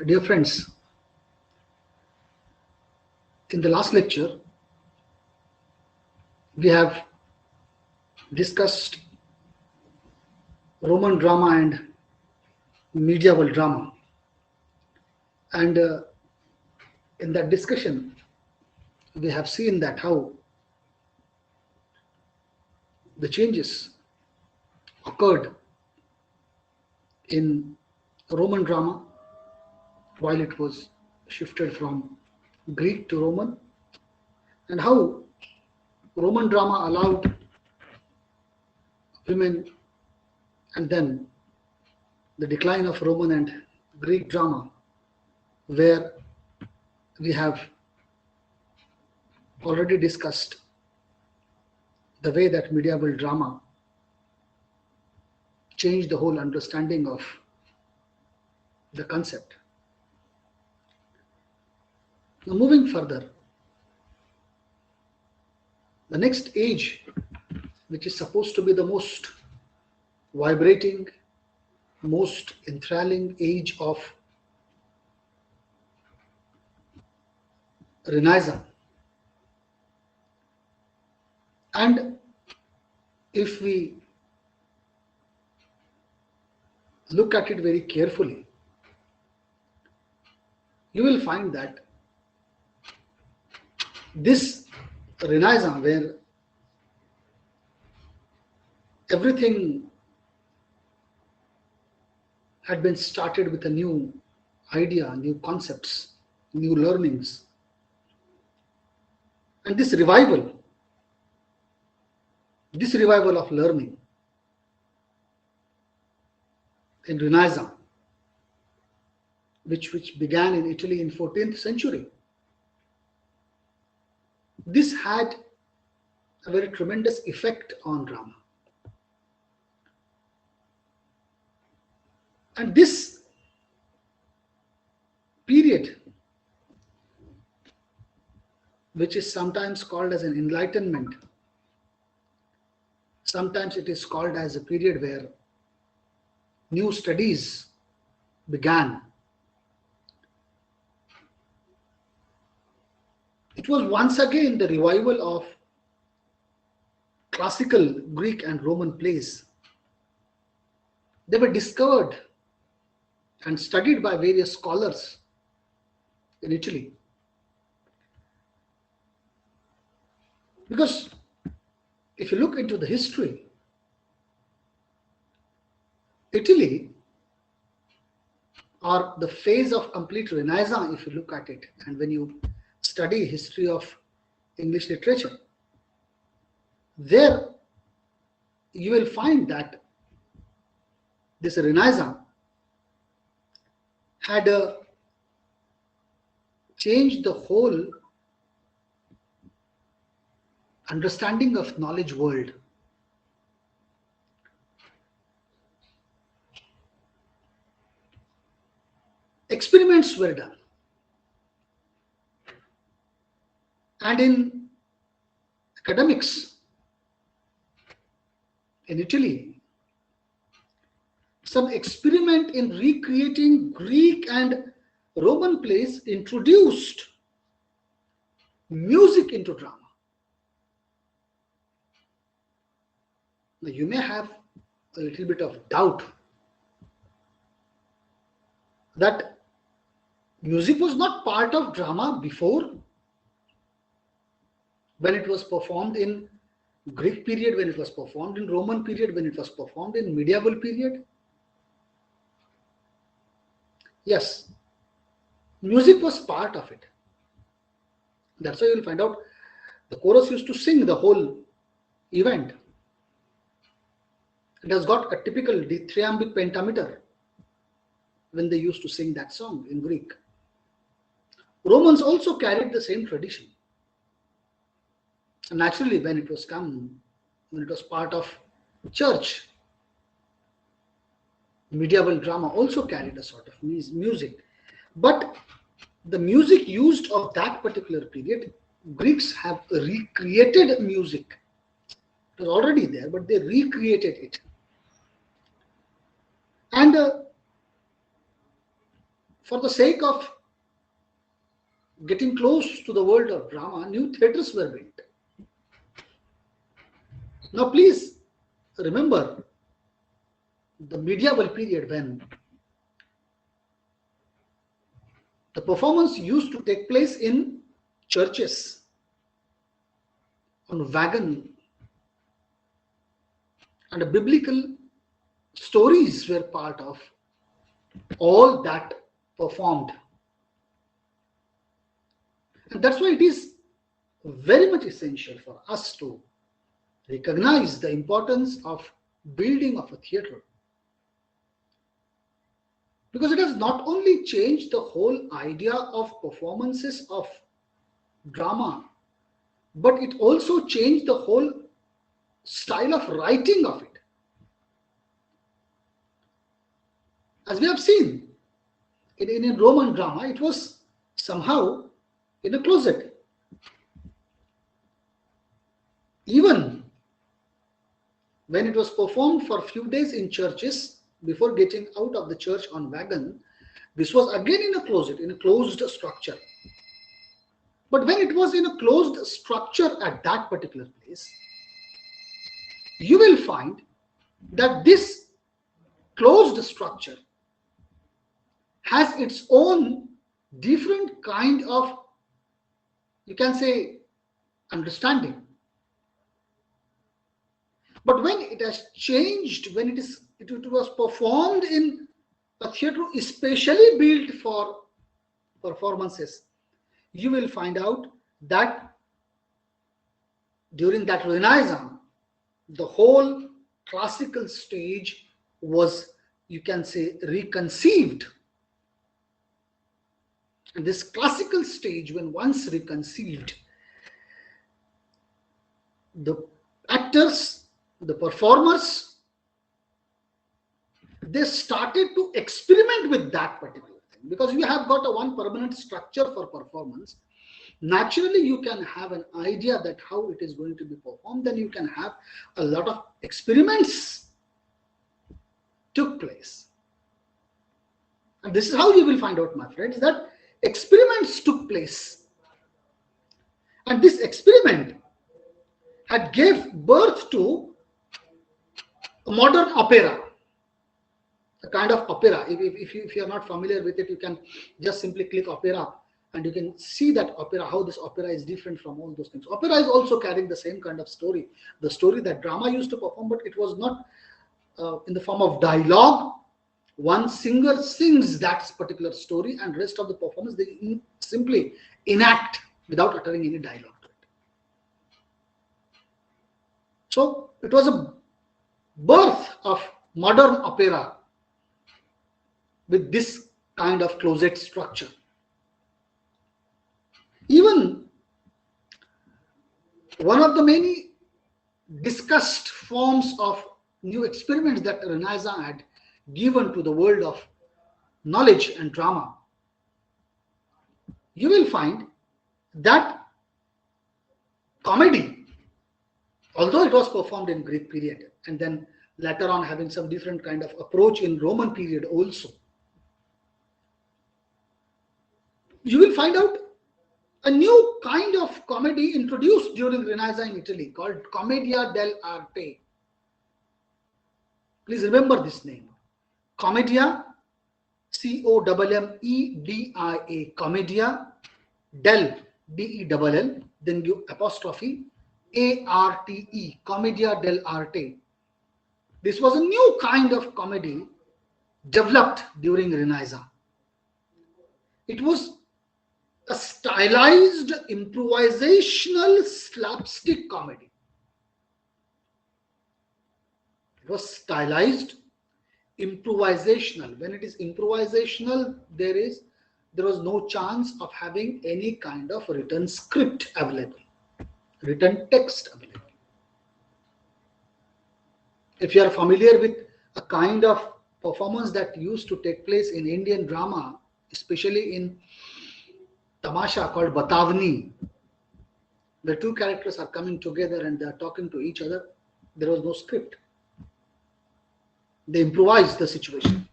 Dear friends, in the last lecture, we have discussed Roman drama and medieval drama. And in that discussion, we have seen that how the changes occurred in Roman drama while it was shifted from Greek to Roman, and how Roman drama allowed women, and then the decline of Roman and Greek drama, where we have already discussed the way that medieval drama changed the whole understanding of the concept. Now, moving further, the next age, which is supposed to be the most vibrating, most enthralling age of Renaissance. And if we look at it very carefully, you will find that this Renaissance, where everything had been started with a new idea, new concepts, new learnings, and this revival of learning in Renaissance, which began in Italy in 14th century, this had a very tremendous effect on drama. And this period, which is sometimes called as an enlightenment, sometimes it is called as a period where new studies began. It was once again the revival of classical Greek and Roman plays. They were discovered and studied by various scholars in Italy. Because if you look into the history, Italy, or the phase of complete Renaissance, if you look at it, and when you study history of English literature, there you will find that this Renaissance had changed the whole understanding of knowledge world. Experiments were done, and in academics in Italy, some experiment in recreating Greek and Roman plays introduced music into drama. Now, you may have a little bit of doubt that music was not part of drama before, when it was performed in Greek period, when it was performed in Roman period, when it was performed in medieval period. Yes, music was part of it. That's why you'll find out the chorus used to sing the whole event. It has got a typical dithyrambic pentameter when they used to sing that song in Greek. Romans also carried the same tradition. And naturally, when it was part of church, medieval drama also carried a sort of music. But the music used of that particular period, Greeks have recreated music. It was already there, but they recreated it. And for the sake of getting close to the world of drama, new theatres were built. Now, please remember the medieval period when the performance used to take place in churches, on wagon, and the biblical stories were part of all that performed. And that's why it is very much essential for us to recognize the importance of building of a theatre, because it has not only changed the whole idea of performances of drama, but it also changed the whole style of writing of it. As we have seen in Roman drama, it was somehow in a closet. Even when it was performed for a few days in churches before getting out of the church on wagon, this was again in a closet, in a closed structure. But when it was in a closed structure at that particular place, you will find that this closed structure has its own different kind of, you can say, understanding. But when it has changed, when it was performed in a theatre especially built for performances, you will find out that during that Renaissance, the whole classical stage was, you can say, reconceived. And this classical stage, when once reconceived, the actors, the performers, they started to experiment with that particular thing. Because you have got a one permanent structure for performance, naturally you can have an idea that how it is going to be performed. Then you can have a lot of experiments took place. And this is how you will find out, my friends, that experiments took place. And this experiment had gave birth to a modern opera, a kind of opera. If you are not familiar with it, you can just simply click opera and you can see that opera, how this opera is different from all those things. Opera is also carrying the same kind of story, the story that drama used to perform, but it was not in the form of dialogue. One singer sings that particular story and rest of the performance they simply enact without uttering any dialogue to it. So it was a birth of modern opera with this kind of closet structure. Even one of the many discussed forms of new experiments that Renaissance had given to the world of knowledge and drama, you will find that comedy, although it was performed in Greek period and then later on having some different kind of approach in Roman period also, you will find out a new kind of comedy introduced during Renaissance in Italy called Commedia dell'arte. Please remember this name. Commedia, C-O-M-M-E-D-I-A, Commedia del, D-E-L-L, then you apostrophe, A-R-T-E, Commedia dell'arte. This was a new kind of comedy developed during Renaissance. It was a stylized, improvisational, slapstick comedy. It was stylized, improvisational. When it is improvisational, there was no chance of having any kind of written script available, written text available. If you are familiar with a kind of performance that used to take place in Indian drama, especially in Tamasha called Batavni, the two characters are coming together and they are talking to each other, there was no script. They improvised the situation.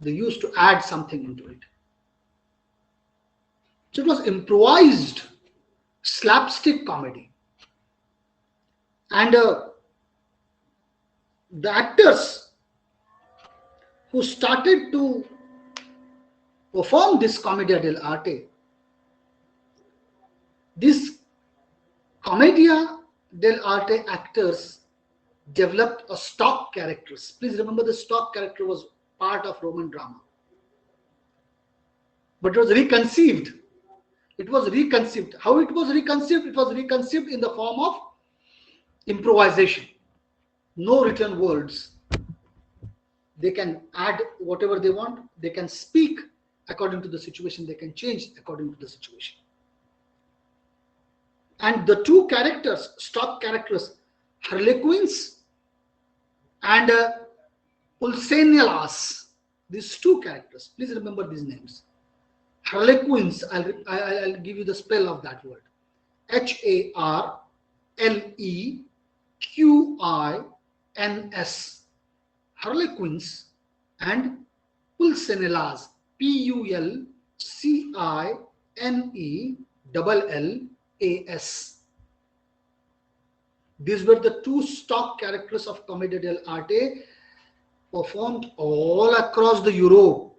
They used to add something into it. So it was improvised slapstick comedy. And the actors who started to perform this commedia dell'arte, this commedia dell'arte actors developed a stock characters. Please remember, the stock character was part of Roman drama, but it was reconceived. It was reconceived. How it was reconceived? It was reconceived in the form of improvisation. No written words. They can add whatever they want. They can speak according to the situation. They can change according to the situation. And the two characters, stock characters, Harlequins and Pulsenelas, these two characters, please remember these names. Harlequins, I'll give you the spell of that word. Harlequins. Harlequins and Pulsenelas, Pulcineallas. These were the two stock characters of Commedia dell'arte performed all across the Europe.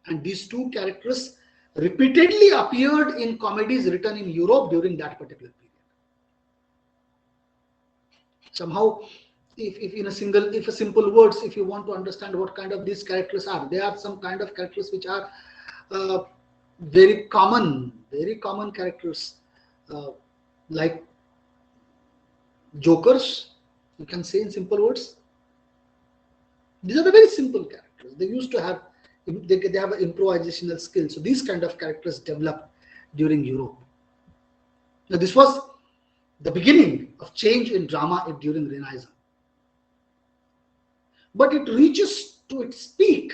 And these two characters repeatedly appeared in comedies written in Europe during that particular period. Somehow, if a simple words, if you want to understand what kind of these characters are, they are some kind of characters which are very common characters, like jokers, you can say in simple words. These are the very simple characters. They used to have, they have an improvisational skill. So these kind of characters developed during Europe. Now this was the beginning of change in drama during Renaissance. But it reaches to its peak.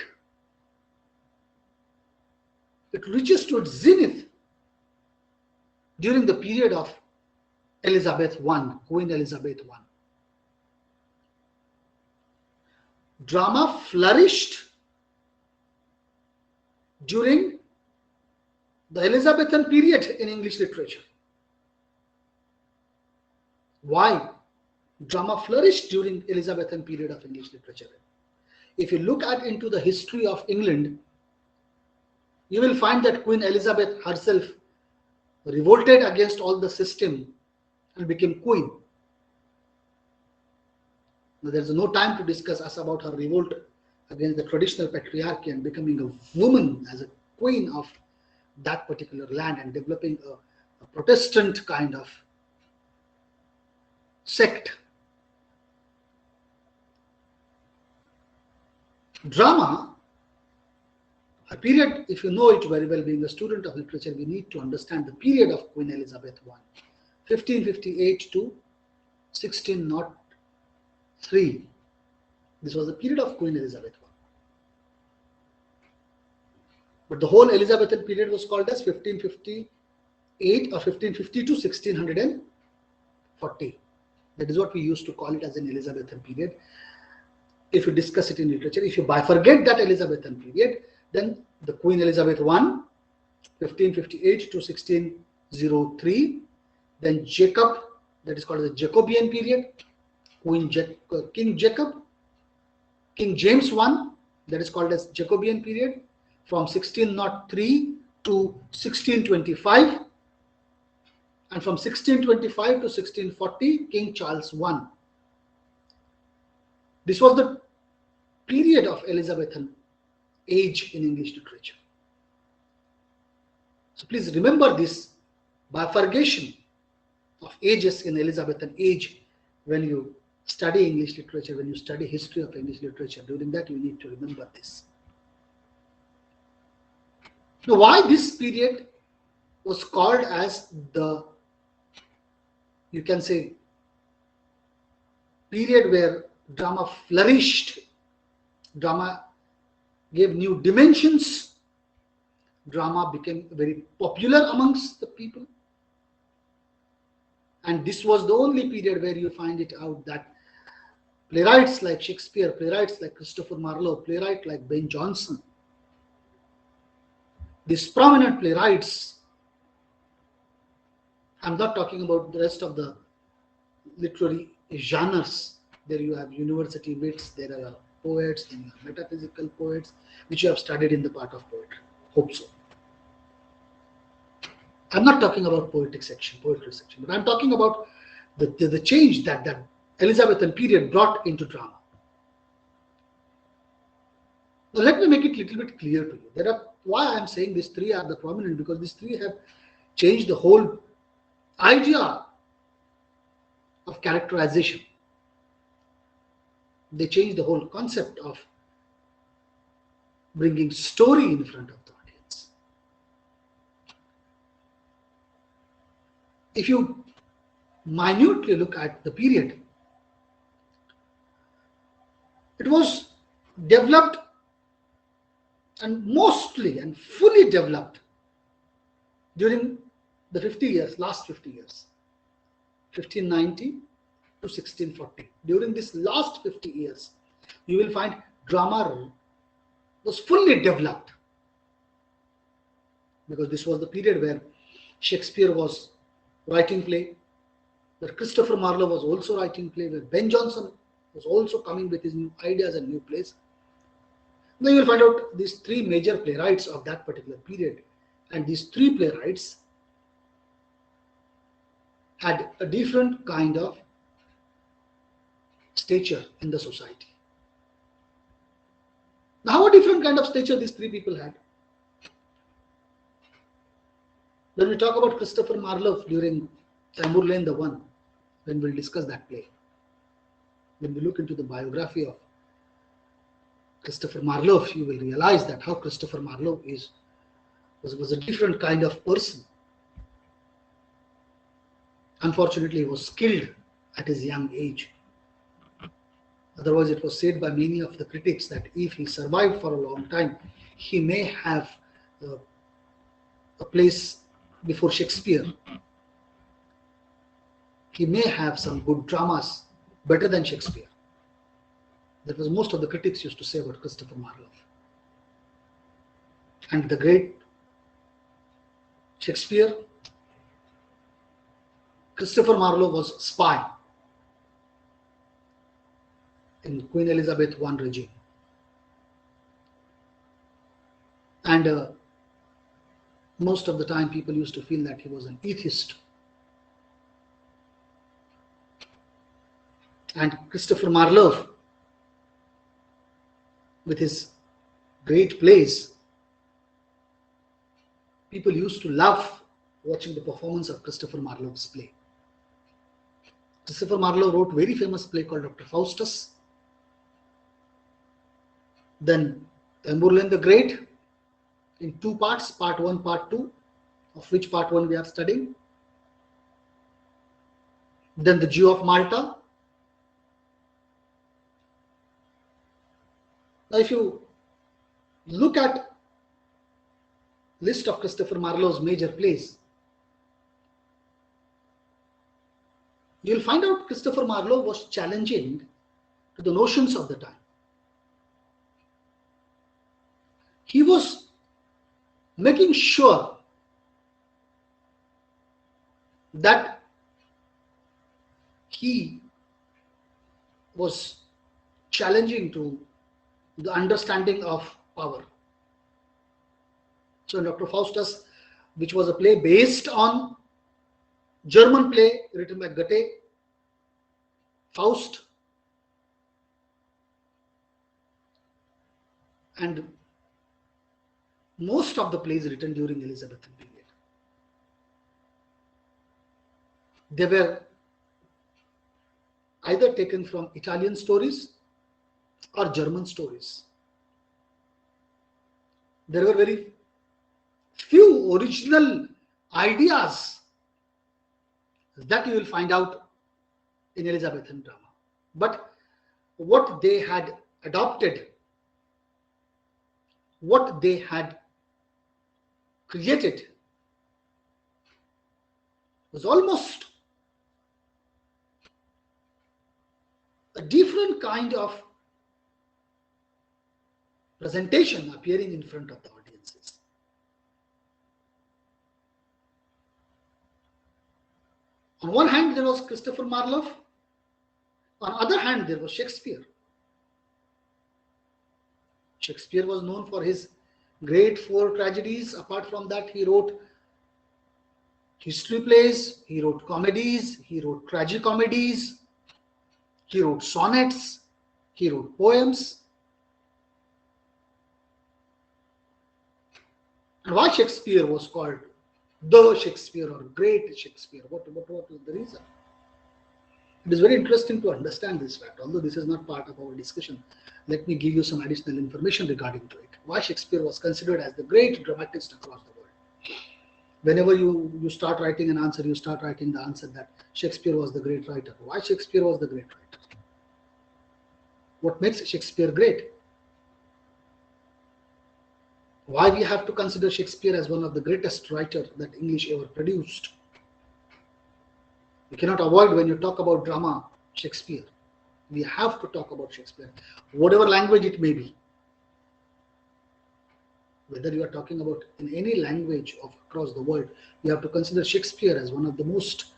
It reaches to its zenith during the period of Elizabeth I, Queen Elizabeth I. Drama flourished during the Elizabethan period in English literature. Why? Drama flourished during Elizabethan period of English literature. If you look at into the history of England, you will find that Queen Elizabeth herself revolted against all the system and became queen. Now, there's no time to discuss us about her revolt against the traditional patriarchy and becoming a woman as a queen of that particular land and developing a Protestant kind of sect. Drama, a period, if you know it very well, being a student of literature, we need to understand the period of Queen Elizabeth I, 1558 to 1603. This was the period of Queen Elizabeth I. But the whole Elizabethan period was called as 1558 or 1550 to 1640. That is what we used to call it as an Elizabethan period. If you discuss it in literature, if you bifurcate that Elizabethan period, then the Queen Elizabeth I, 1558 to 1603, then Jacob, that is called the Jacobean period, King Jacob, King James I, that is called as Jacobean period, from 1603 to 1625, and from 1625 to 1640, King Charles I. This was the period of Elizabethan age in English literature. So please remember this bifurcation of ages in Elizabethan age when you study English literature, when you study history of English literature. During that, you need to remember this. Now, why this period was called as the, you can say, period where drama flourished, drama gave new dimensions, drama became very popular amongst the people. And this was the only period where you find it out that playwrights like Shakespeare, playwrights like Christopher Marlowe, playwright like Ben Jonson, These prominent playwrights, I'm not talking about the rest of the literary genres. There you have university wits, there are poets, then you have metaphysical poets, which you have studied in the part of poetry. Hope so. I'm not talking about poetry section, but I'm talking about the change that Elizabethan period brought into drama. Now let me make it a little bit clear to you. There are why I'm saying these three are the prominent, because these three have changed the whole idea of characterization. They changed the whole concept of bringing story in front of the audience. If you minutely look at the period, it was developed and mostly and fully developed during the 50 years, last 50 years, 1590 to 1640. During this last 50 years, you will find drama was fully developed, because this was the period where Shakespeare was writing play, where Christopher Marlowe was also writing play, where Ben Jonson was also coming with his new ideas and new plays. Now you will find out these three major playwrights of that particular period, and these three playwrights had a different kind of stature in the society. Now, how a different kind of stature these three people had? When we talk about Christopher Marlowe during Tamburlaine the One, when we'll discuss that play, when we look into the biography of Christopher Marlowe, you will realize that how Christopher Marlowe was a different kind of person. Unfortunately, he was killed at his young age. Otherwise, it was said by many of the critics that if he survived for a long time, he may have a place before Shakespeare. He may have some good dramas better than Shakespeare. That was most of the critics used to say about Christopher Marlowe. And the great Shakespeare, Christopher Marlowe was spy in Queen Elizabeth I regime. And most of the time people used to feel that he was an atheist. And Christopher Marlowe, with his great plays, people used to love watching the performance of Christopher Marlowe's play. Christopher Marlowe wrote a very famous play called Dr. Faustus. Then Tamburlaine the Great in two parts, part 1, part 2, of which part 1 we are studying. Then the Jew of Malta. Now if you look at list of Christopher Marlowe's major plays, you will find out Christopher Marlowe was challenging to the notions of the time. He was making sure that he was challenging to the understanding of power. So Dr. Faustus, which was a play based on German play written by Goethe, Faust, and most of the plays written during Elizabethan period, they were either taken from Italian stories or German stories. There were very few original ideas that you will find out in Elizabethan drama. But what they had adopted, what they had created, was almost a different kind of presentation appearing in front of the audiences. On one hand, there was Christopher Marlowe. On the other hand, there was Shakespeare. Shakespeare was known for his great four tragedies. Apart from that, he wrote history plays, he wrote comedies, he wrote tragicomedies, he wrote sonnets, he wrote poems. And why Shakespeare was called the Shakespeare or great Shakespeare? What was the reason? It is very interesting to understand this fact, although this is not part of our discussion. Let me give you some additional information regarding to it. Why Shakespeare was considered as the great dramatist across the world. Whenever you start writing an answer, you start writing the answer that Shakespeare was the great writer. Why Shakespeare was the great writer? What makes Shakespeare great? Why we have to consider Shakespeare as one of the greatest writers that English ever produced? You cannot avoid, when you talk about drama, Shakespeare. We have to talk about Shakespeare, whatever language it may be. Whether you are talking about in any language of across the world, you have to consider Shakespeare as one of the most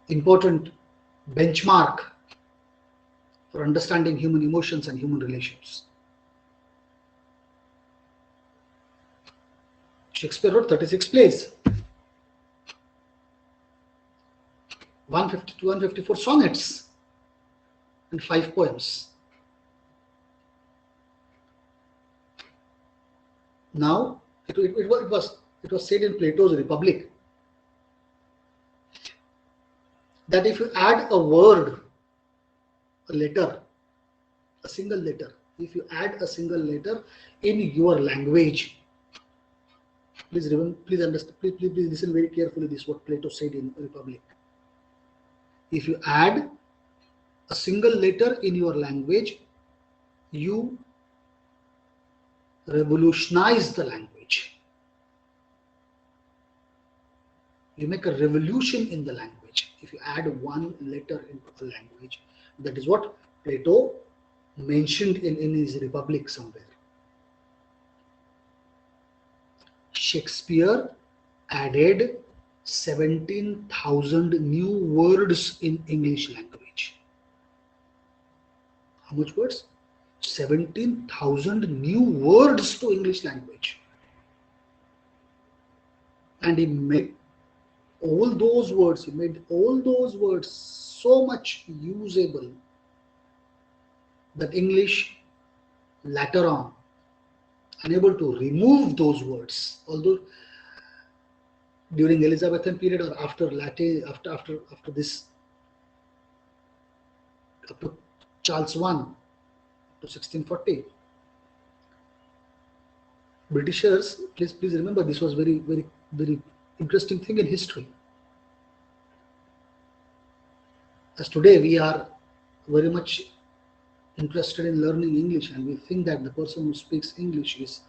important benchmark for understanding human emotions and human relations. Shakespeare wrote 36 plays, 150 to 154 sonnets, and 5 poems. Now, it was said in Plato's Republic that if you add a word, a letter, a single letter, if you add a single letter in your language, please understand, please listen very carefully. This is what Plato said in Republic. If you add a single letter in your language, you revolutionize the language. You make a revolution in the language. If you add one letter into a language, that is what Plato mentioned in his Republic somewhere. Shakespeare added 17,000 new words in English language. How much words? 17,000 new words to English language. And he made all those words so much usable that English later on unable to remove those words, although during Elizabethan period or after Latin, after this, up to Charles I to 1640, Britishers, please remember, this was very interesting thing in history. As today we are very much interested in learning English, and we think that the person who speaks English is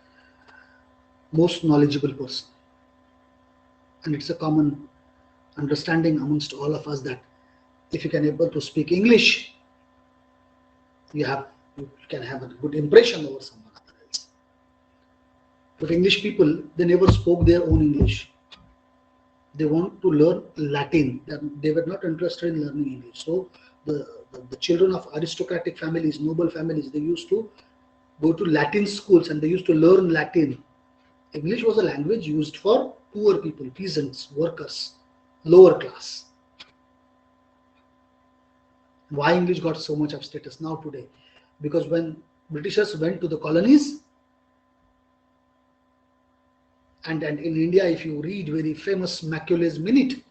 most knowledgeable person. And it's a common understanding amongst all of us that if you can able to speak English, you can have a good impression over someone else. But English people, they never spoke their own English. They want to learn Latin. They were not interested in learning English. So the children of aristocratic families, noble families, they used to go to Latin schools and they used to learn Latin. English was a language used for poor people, peasants, workers, lower class. Why English got so much of status now today? Because when Britishers went to the colonies, and in India, if you read very famous Macaulay's Minute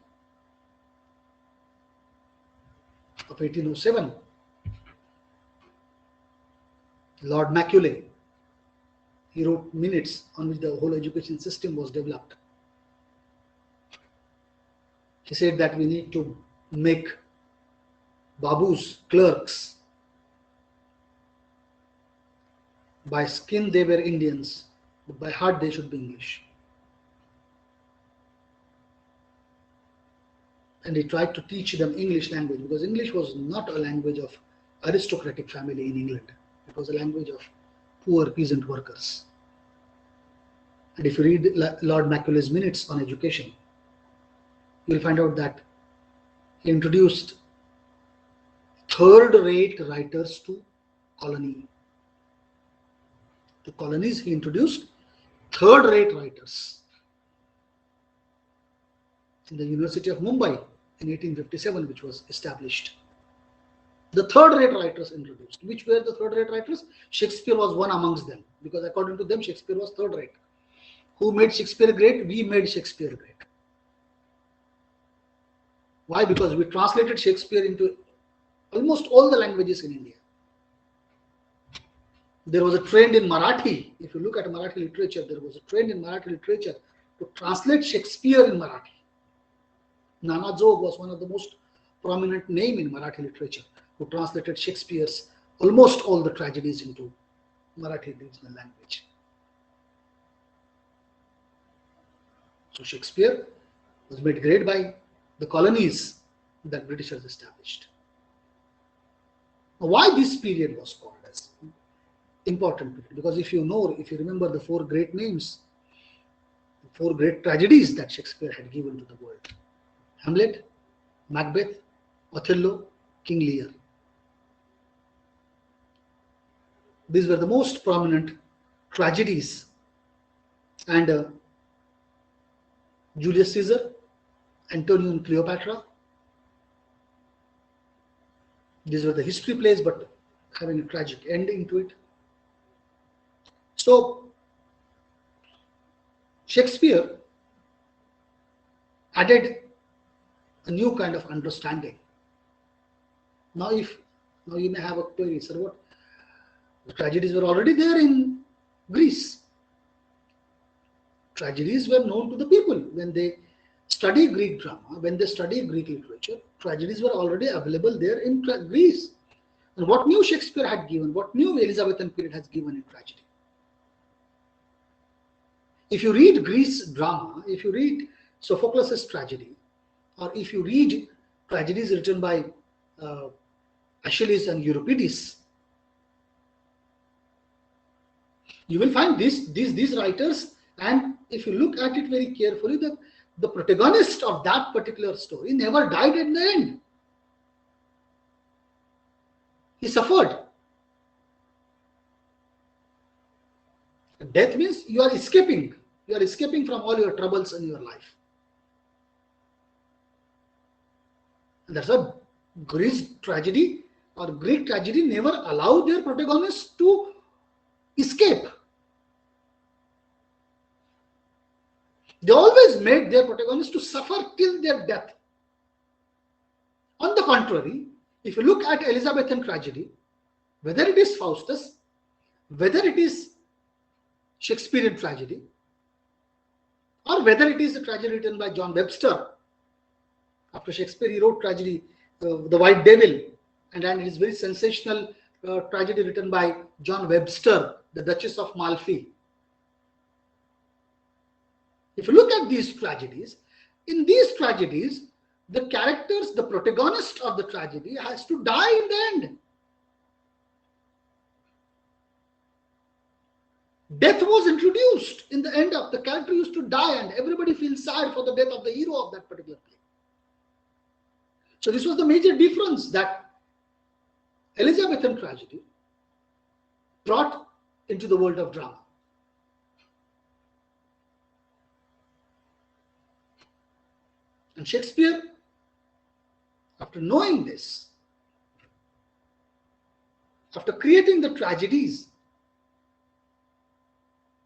of 1807, Lord Macaulay, he wrote minutes on which the whole education system was developed. He said that we need to make babus, clerks. By skin they were Indians, but by heart they should be English. And he tried to teach them English language, because English was not a language of aristocratic family in England. It was a language of poor peasant workers. And if you read Lord Macaulay's Minutes on education, you will find out that He introduced third-rate writers to colony. To colonies, he introduced third-rate writers. In the University of Mumbai in 1857, which was established. The third-rate writers introduced. Which were the third-rate writers? Shakespeare was one amongst them, because according to them, Shakespeare was third-rate. Who made Shakespeare great? We made Shakespeare great. Why? Because we translated Shakespeare into almost all the languages in India. There was a trend in Marathi. If you look at Marathi literature, there was a trend in Marathi literature to translate Shakespeare in Marathi. Nana Jog was one of the most prominent name in Marathi literature who translated Shakespeare's almost all the tragedies into Marathi regional language. So Shakespeare was made great by the colonies that Britishers established. Now, why this period was called as important period? Because if you remember the four great names, the four great tragedies that Shakespeare had given to the world: Hamlet, Macbeth, Othello, King Lear. These were the most prominent tragedies. And Julius Caesar, Antonio and Cleopatra. These were the history plays, but having a tragic ending to it. So Shakespeare added a new kind of understanding. Now you may have a query, sir, what? The tragedies were already there in Greece. Tragedies were known to the people. When they study Greek drama, when they study Greek literature, tragedies were already available there in Greece. And what new Shakespeare had given, what new Elizabethan period has given in tragedy? If you read Greece drama, if you read Sophocles' tragedy, or if you read tragedies written by Aeschylus and Euripides, you will find these writers, and if you look at it very carefully, the protagonist of that particular story never died at the end. He suffered. Death means you are escaping. You are escaping from all your troubles in your life. And that's why Greek tragedy never allowed their protagonists to escape. They always made their protagonists to suffer till their death. On the contrary, if you look at Elizabethan tragedy, whether it is Faustus, whether it is Shakespearean tragedy, or whether it is a tragedy written by John Webster. After Shakespeare, he wrote tragedy, The White Devil, and then it is very sensational tragedy written by John Webster, The Duchess of Malfi. If you look at these tragedies, in these tragedies, the characters, the protagonist of the tragedy has to die in the end. Death was introduced in the end of the character used to die, and everybody feels sad for the death of the hero of that particular play. So this was the major difference that Elizabethan tragedy brought into the world of drama. And Shakespeare, after knowing this, after creating the tragedies,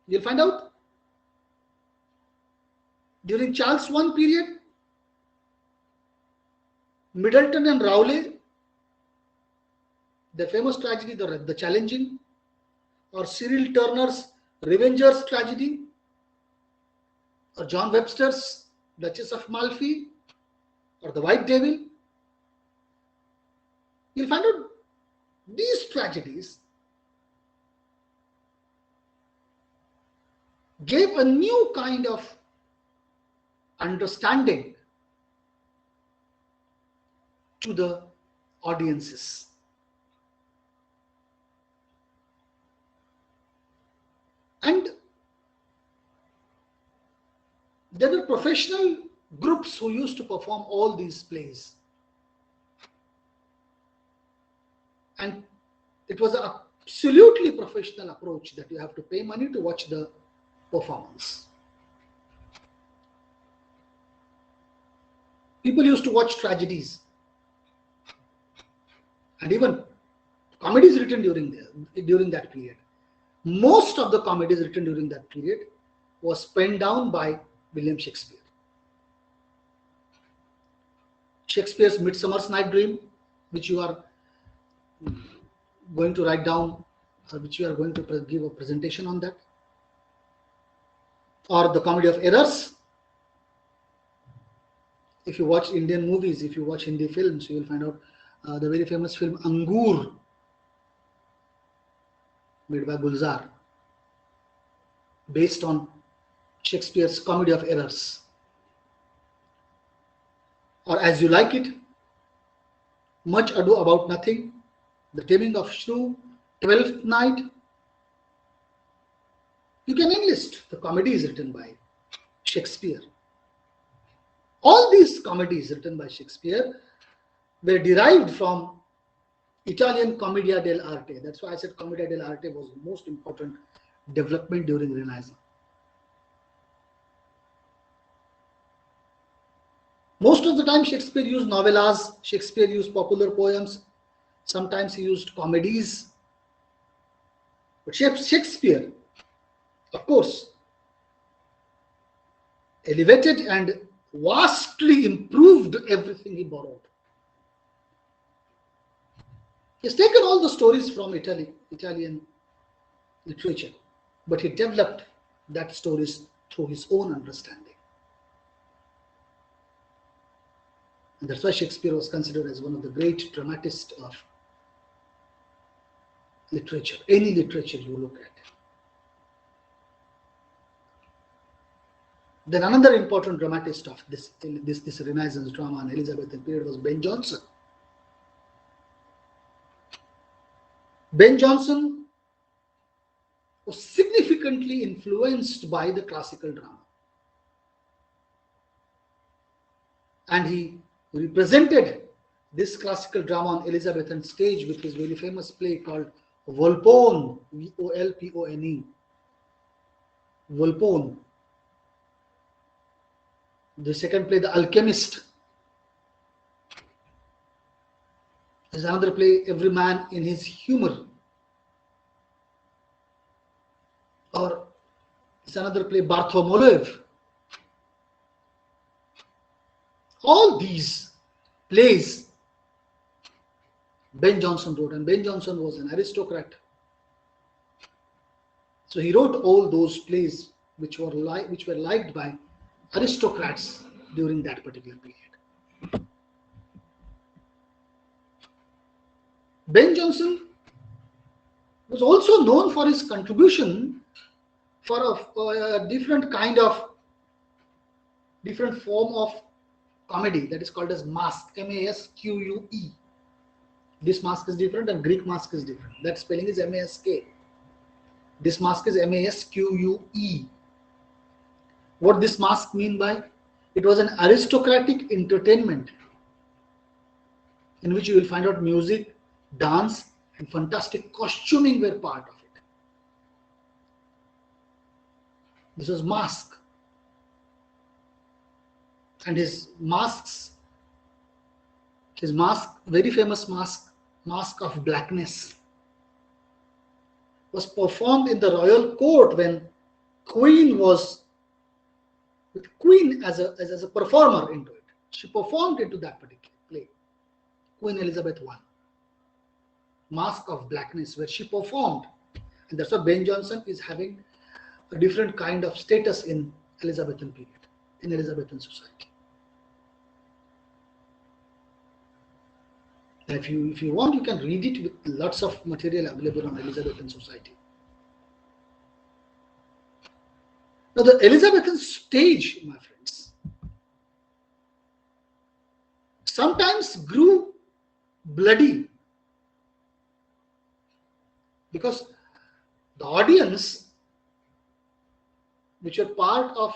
you'll find out during Charles I period, Middleton and Rowley, the famous tragedy, the Challenging, or Cyril Turner's Revenger's tragedy, or John Webster's Duchess of Malfi, or The White Devil, you'll find out these tragedies gave a new kind of understanding to the audiences. And there were professional groups who used to perform all these plays. And it was an absolutely professional approach that you have to pay money to watch the performance. People used to watch tragedies and even comedies written during that period. Most of the comedies written during that period was penned down by William Shakespeare. Shakespeare's Midsummer's Night Dream, which you are going to write down, or which you are going to give a presentation on that, or the Comedy of Errors. If you watch Indian movies, if you watch Hindi films, you will find out the very famous film Angur, made by Gulzar, based on Shakespeare's Comedy of Errors. Or As You Like It, Much Ado About Nothing, The Taming of Shrew, Twelfth Night. You can enlist the comedies written by Shakespeare. All these comedies written by Shakespeare were derived from Italian Commedia dell'arte. That's why I said Commedia dell'arte was the most important development during Renaissance. Most of the time Shakespeare used novellas, Shakespeare used popular poems, sometimes he used comedies. But Shakespeare, of course, elevated and vastly improved everything he borrowed. He has taken all the stories from Italian literature, but he developed that stories through his own understanding. And that's why Shakespeare was considered as one of the great dramatists of literature, any literature you look at. Then another important dramatist of this Renaissance drama and Elizabethan period was Ben Jonson. Ben Jonson was significantly influenced by the classical drama. And he represented this classical drama on Elizabethan stage with his very famous play called Volpone, Volpone. Volpone. The second play, The Alchemist. There's another play, Every Man in His Humor. Or it's another play, Bartholomew. All these plays Ben Jonson wrote, and Ben Jonson was an aristocrat. So he wrote all those plays which were liked by aristocrats during that particular period. Ben Jonson was also known for his contribution for a different form of comedy that is called as masque, M-A-S-Q-U-E. This masque is different and Greek masque is different. That spelling is M-A-S-K. This masque is M-A-S-Q-U-E. What this masque mean by? It was an aristocratic entertainment in which you will find out music, dance, and fantastic costuming were part of it. This was masque. And his very famous Mask of Blackness, was performed in the royal court when Queen was, with Queen as a performer into it. She performed into that particular play, Queen Elizabeth I. Mask of Blackness, where she performed. And that's why Ben Jonson is having a different kind of status in Elizabethan period, in Elizabethan society. And if you want, you can read it with lots of material available on Elizabethan society. Now the Elizabethan stage, my friends, sometimes grew bloody because the audience which were part of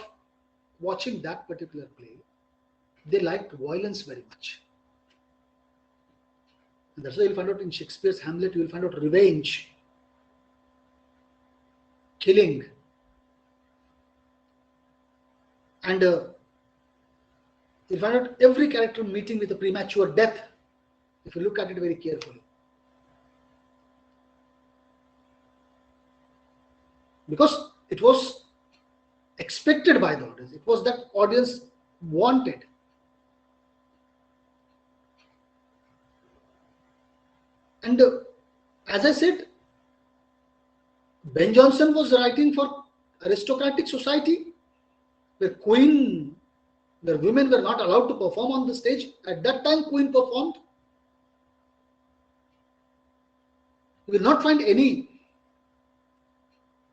watching that particular play, they liked violence very much. And that's why you'll find out in Shakespeare's Hamlet, you will find out revenge, killing, and you'll find out every character meeting with a premature death if you look at it very carefully. Because it was expected by the audience, it was that audience wanted. And as I said, Ben Jonson was writing for aristocratic society where where women were not allowed to perform on the stage. At that time, Queen performed. You will not find any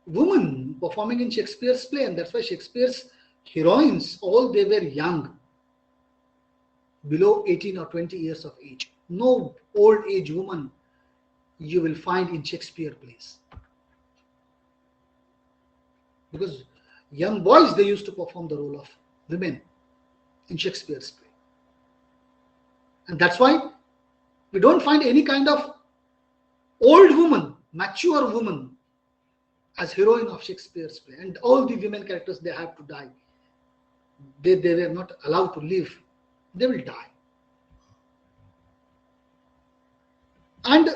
woman performing in Shakespeare's play, and that's why Shakespeare's heroines, all they were young, below 18 or 20 years of age. No old age woman you will find in Shakespeare plays. Because young boys, they used to perform the role of women in Shakespeare's play. And that's why we don't find any kind of old woman, mature woman as heroine of Shakespeare's play. And all the women characters, they have to die. They were not allowed to live. They will die. And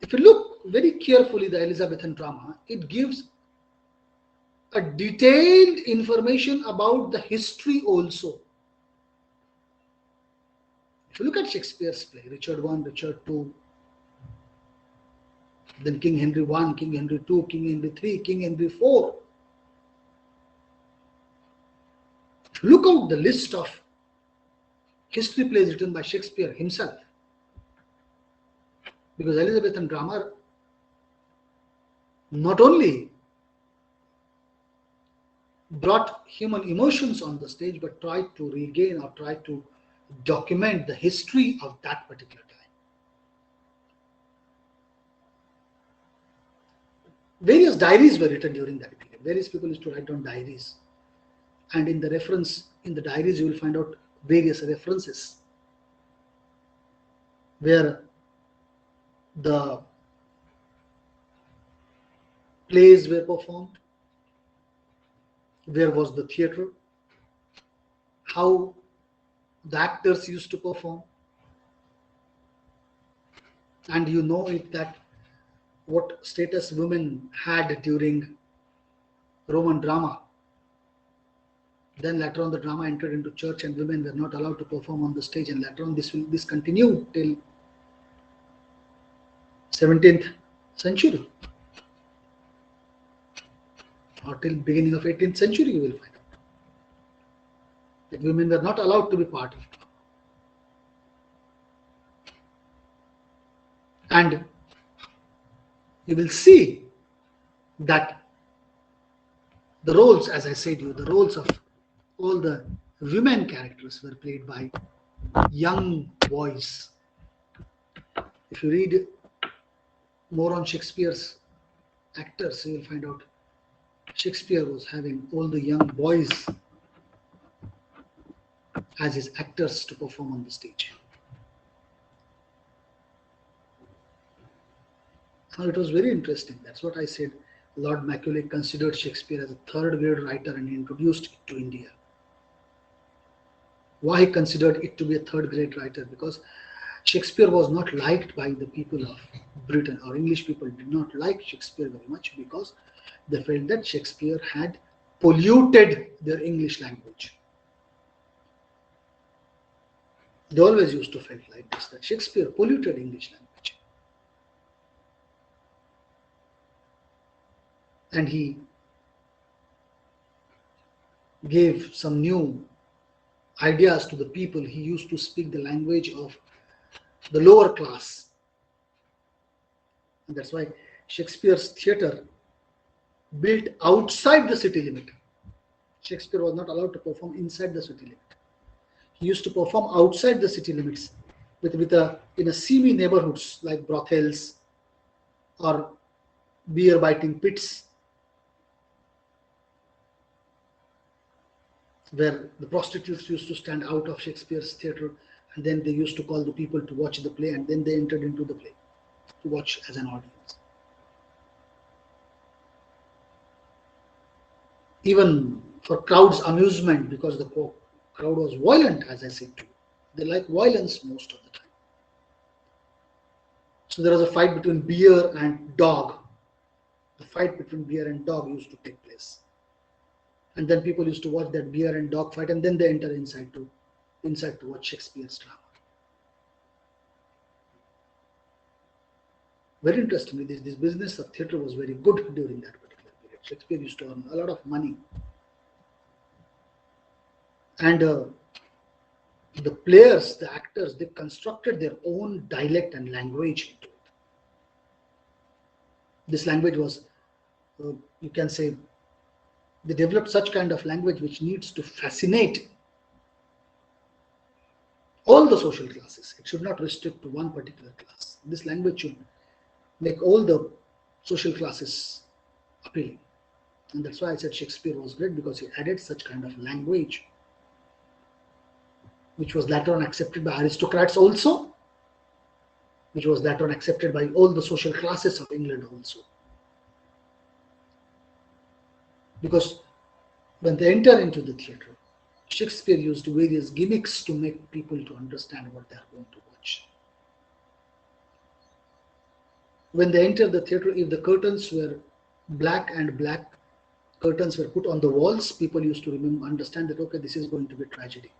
if you look very carefully the Elizabethan drama, it gives a detailed information about the history also. If you look at Shakespeare's play, Richard I, Richard II, then King Henry I, King Henry II, King Henry III, King Henry IV. If you look out the list of history plays written by Shakespeare himself, because Elizabethan drama not only brought human emotions on the stage, but tried to regain or tried to document the history of that particular time. Various diaries were written during that period. Various people used to write down diaries. And in the diaries, you will find out various references where the plays were performed, where was the theatre, how the actors used to perform. And you know it that what status women had during Roman drama. Then later on the drama entered into church and women were not allowed to perform on the stage, and later on this continued till 17th century or till beginning of 18th century. You will find out that women were not allowed to be part of it. And you will see that the roles, as I said you, the roles of all the women characters were played by young boys. If you read more on Shakespeare's actors, you will find out Shakespeare was having all the young boys as his actors to perform on the stage. Now it was very interesting. That's what I said. Lord Macaulay considered Shakespeare as a third grade writer and he introduced it to India. Why he considered it to be a third grade writer? Because Shakespeare was not liked by the people of Britain, or English people did not like Shakespeare very much because they felt that Shakespeare had polluted their English language. They always used to feel like this, that Shakespeare polluted English language. And he gave some new ideas to the people. He used to speak the language of the lower class. And that's why Shakespeare's theatre built outside the city limit. Shakespeare was not allowed to perform inside the city limit. He used to perform outside the city limits in a seamy neighborhoods like brothels or beer biting pits, where the prostitutes used to stand out of Shakespeare's theatre And then they used to call the people to watch the play, and then they entered into the play to watch as an audience. Even for crowds' amusement, because the crowd was violent, as I said to you. They like violence most of the time. So there was a fight between bear and dog. The fight between bear and dog used to take place. And then people used to watch that bear and dog fight, and then they enter inside to watch Shakespeare's drama. Very interestingly, this business of theatre was very good during that particular period. Shakespeare used to earn a lot of money. And the players, the actors, they constructed their own dialect and language into it. This language was, you can say, they developed such kind of language which needs to fascinate all the social classes. It should not restrict to one particular class. This language should make all the social classes appealing. And that's why I said Shakespeare was great, because he added such kind of language which was later on accepted by aristocrats also, which was later on accepted by all the social classes of England also. Because when they enter into the theatre, Shakespeare used various gimmicks to make people to understand what they are going to watch. When they enter the theatre, if the curtains were black and black curtains were put on the walls, people used to understand that, okay, this is going to be tragedy.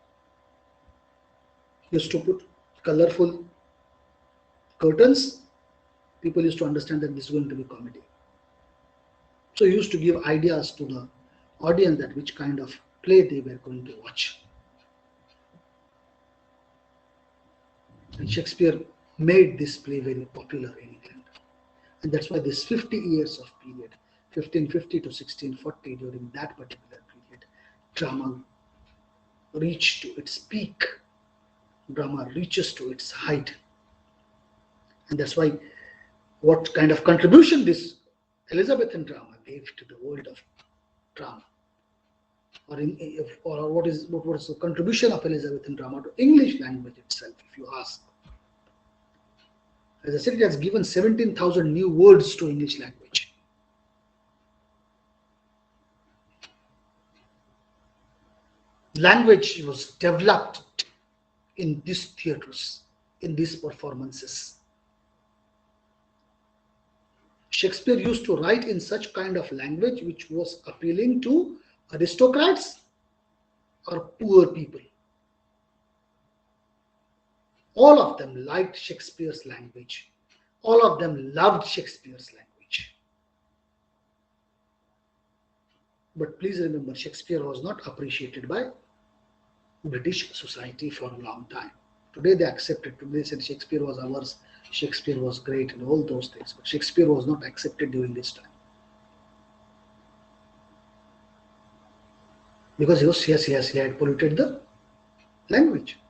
Used to put colorful curtains, people used to understand that this is going to be comedy. So he used to give ideas to the audience that which kind of play they were going to watch. And Shakespeare made this play very popular in England. And that's why this 50 years of period, 1550 to 1640, during that particular period, drama reached to its peak. Drama reaches to its height. And that's why what kind of contribution this Elizabethan drama gave to the world of drama, or what was the contribution of Elizabethan drama to English language itself, if you ask. As I said, it has given 17,000 new words to English language. Language was developed in these theatres, in these performances. Shakespeare used to write in such kind of language which was appealing to aristocrats or poor people. All of them liked Shakespeare's language. All of them loved Shakespeare's language. But please remember, Shakespeare was not appreciated by British society for a long time. Today they accepted. Today they said Shakespeare was ours, Shakespeare was great, and all those things. But Shakespeare was not accepted during this time. Because he had polluted the language.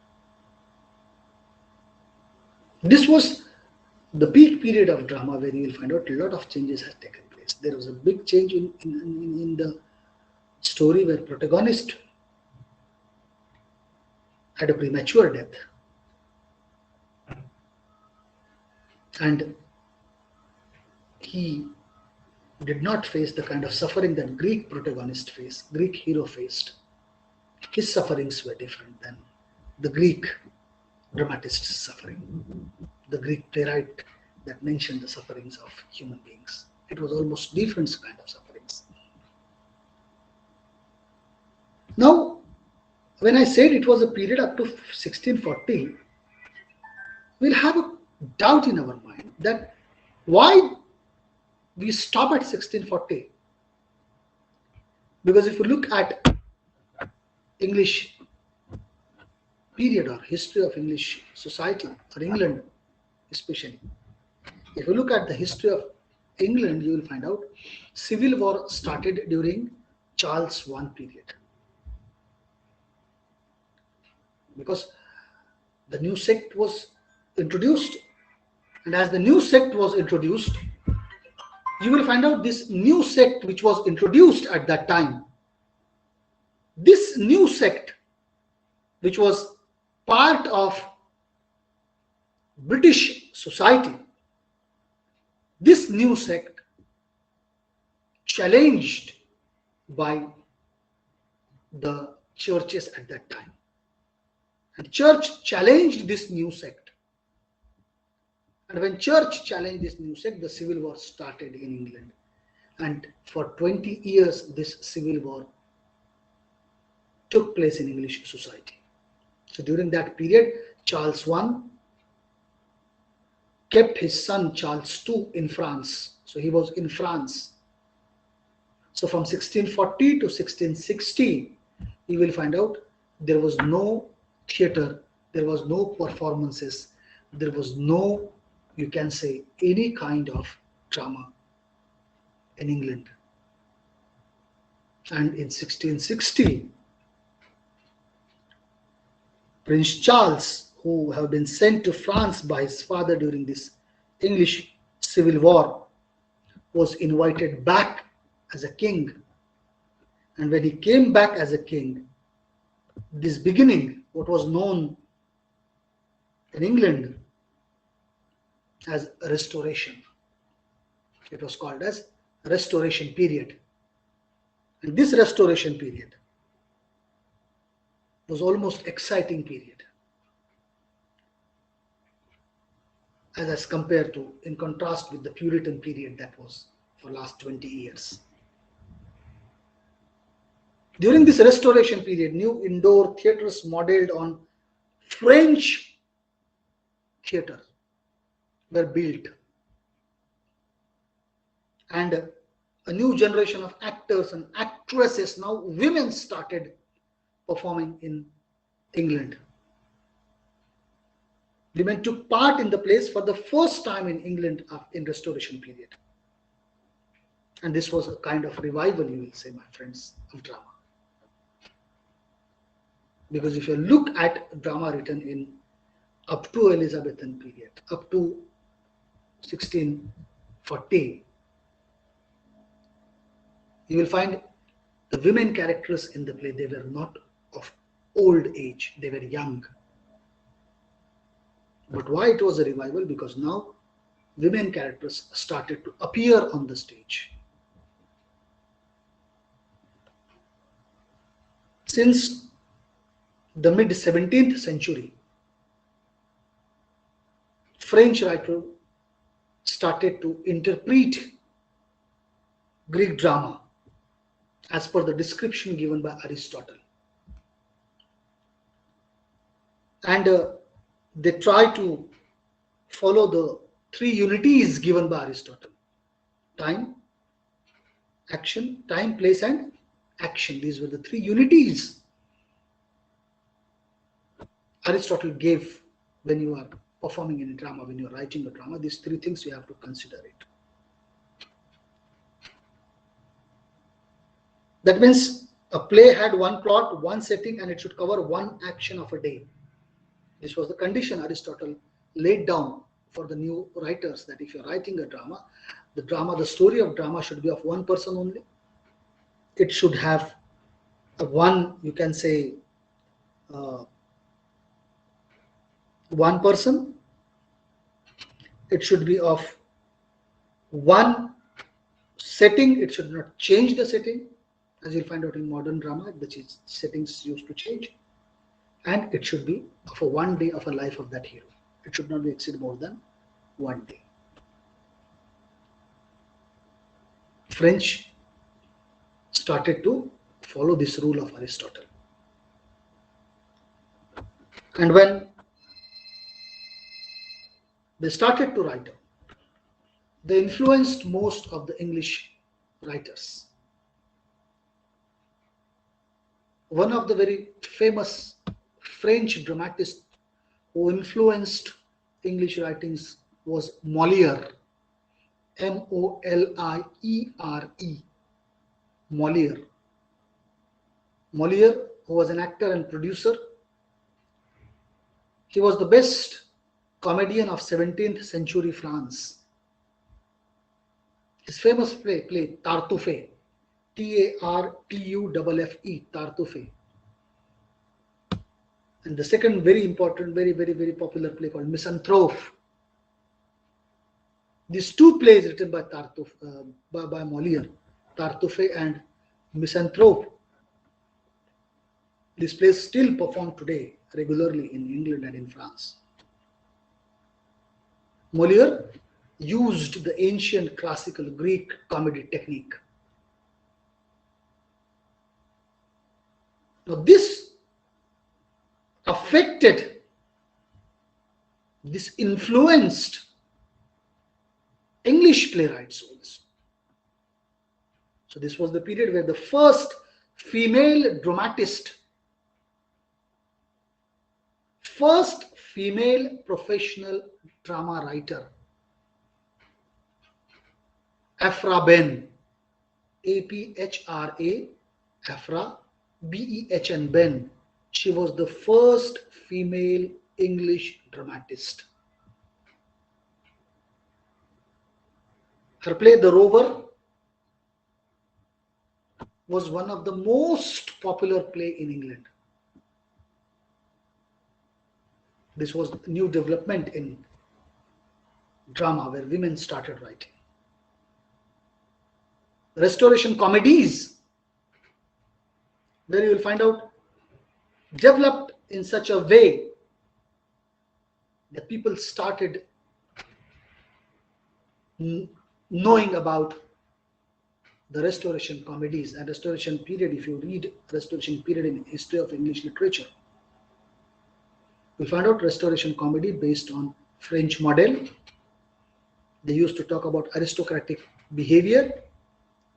This was the peak period of drama where you will find out a lot of changes have taken place. There was a big change in the story where protagonist had a premature death. And he did not face the kind of suffering that Greek protagonist faced, Greek hero faced. His sufferings were different than the Greek dramatist's suffering, the Greek playwright that mentioned the sufferings of human beings. It was almost different kind of sufferings. Now, when I said it was a period up to 1640, we'll have a doubt in our mind that why we stop at 1640. Because if you look at English period or history of English society or England especially, if you look at the history of England, you will find out civil war started during Charles I period. Because the new sect was introduced, and as the new sect was introduced, you will find out this new sect which was introduced at that time, this new sect which was part of British society, this new sect challenged by the churches at that time. And church challenged this new sect. And when church challenged this new sect, the civil war started in England. And for 20 years, this civil war took place in English society. So during that period, Charles I kept his son Charles II in France. So he was in France. So from 1640 to 1660, you will find out there was no theater, there was no performances, there was no, you can say, any kind of drama in England. And in 1660, Prince Charles, who have been sent to France by his father during this English Civil War, was invited back as a king. And when he came back as a king, this beginning, what was known in England as a restoration, it was called as restoration period. And this restoration period was almost exciting period as compared to, in contrast with the Puritan period that was for last 20 years. During this restoration period, new indoor theatres modeled on French theatre were built, and a new generation of actors and actresses, now women, started performing in England. Women took part in the plays for the first time in England in restoration period. And this was a kind of revival, you will say, my friends, of drama. Because if you look at drama written in up to Elizabethan period, up to 1640, you will find the women characters in the play, they were not of old age, they were young. But why it was a revival? Because now women characters started to appear on the stage. Since the mid 17th century, French writers started to interpret Greek drama as per the description given by Aristotle. And they try to follow the three unities given by Aristotle: time, action, time, place, and action. These were the three unities Aristotle gave when you are performing in a drama, when you are writing a drama. These three things you have to consider it. That means a play had one plot, one setting, and it should cover one action of a day. This was the condition Aristotle laid down for the new writers, that if you're writing a drama, the story of drama should be of one person only. It should have one, you can say, one person. It should be of one setting. It should not change the setting. As you'll find out in modern drama, the settings used to change. And it should be of a one day of a life of that hero. It should not be exceed more than one day. French started to follow this rule of Aristotle. And when they started to write, they influenced most of the English writers. One of the very famous French dramatists who influenced English writings was Molière, Moliere. Molière. Molière, who was an actor and producer, he was the best comedian of 17th century France. His famous play Tartuffe, Tartuffe, Tartuffe. And the second very important, very popular play called Misanthrope. These two plays written by Tartuffe, by Molière, Tartuffe and Misanthrope. These plays still performed today regularly in England and in France. Molière used the ancient classical Greek comedy technique. Now this affected, this influenced English playwrights also. So this was the period where the first female dramatist, first female professional drama writer, Aphra Behn, A-P-H-R-A, Aphra, B-E-H-N, Behn. She was the first female English dramatist. Her play, The Rover, was one of the most popular play in England. This was a new development in drama where women started writing. Restoration comedies, where you will find out, developed in such a way that people started knowing about the Restoration comedies and Restoration period. If you read Restoration period in history of English literature, you'll find out Restoration comedy based on French model. They used to talk about aristocratic behavior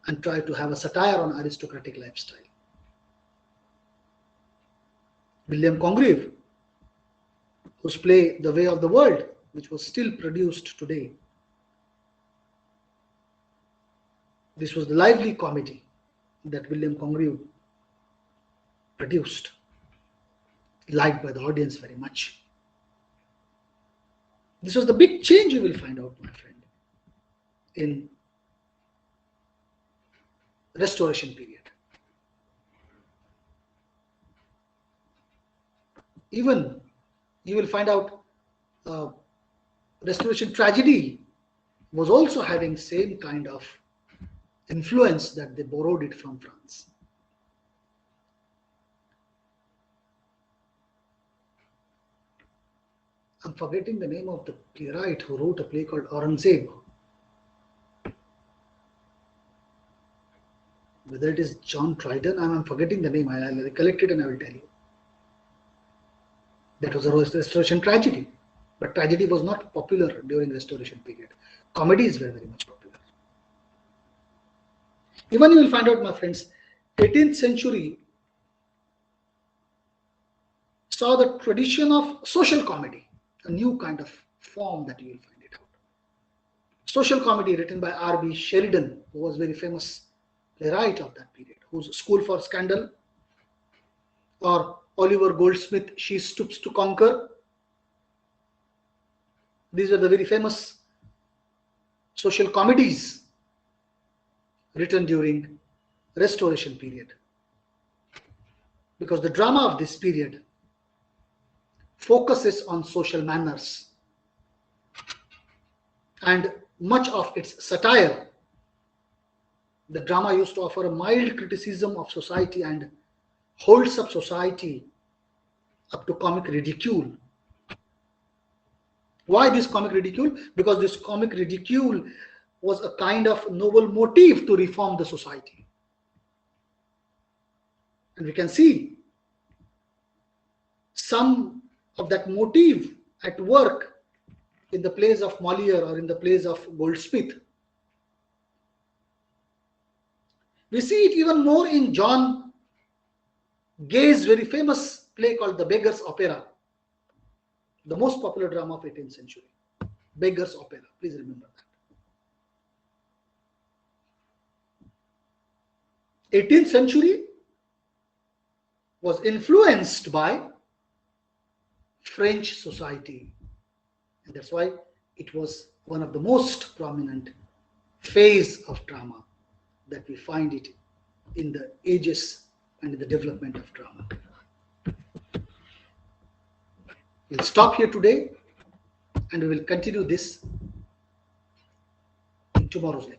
and try to have a satire on aristocratic lifestyle. William Congreve, whose play The Way of the World, which was still produced today, this was the lively comedy that William Congreve produced, liked by the audience very much. This was the big change you will find out, my friend, in Restoration period. Even you will find out Restoration tragedy was also having same kind of influence that they borrowed it from France. I'm forgetting the name of the playwright who wrote a play called Aurangzeb. Whether it is John Dryden, I'm forgetting the name. I'll recollect it and I will tell you. That was a Restoration tragedy. But tragedy was not popular during Restoration period. Comedies were very much popular. Even you will find out, my friends, 18th century saw the tradition of social comedy, a new kind of form that you will find it out. Social comedy written by R.B. Sheridan, who was very famous playwright of that period, whose School for Scandal, or Oliver Goldsmith, She Stoops to Conquer. These are the very famous social comedies written during Restoration period. Because the drama of this period focuses on social manners, and much of its satire. The drama used to offer a mild criticism of society and holds up society up to comic ridicule. Why this comic ridicule? Because this comic ridicule was a kind of noble motive to reform the society. And we can see some of that motive at work in the plays of Molière or in the plays of Goldsmith. We see it even more in John Gay's very famous play called The Beggar's Opera, the most popular drama of 18th century. Beggar's Opera, please remember that. 18th century was influenced by French society, and that's why it was one of the most prominent phase of drama that we find it in the ages and in the development of drama. We'll stop here today and we will continue this in tomorrow's lecture.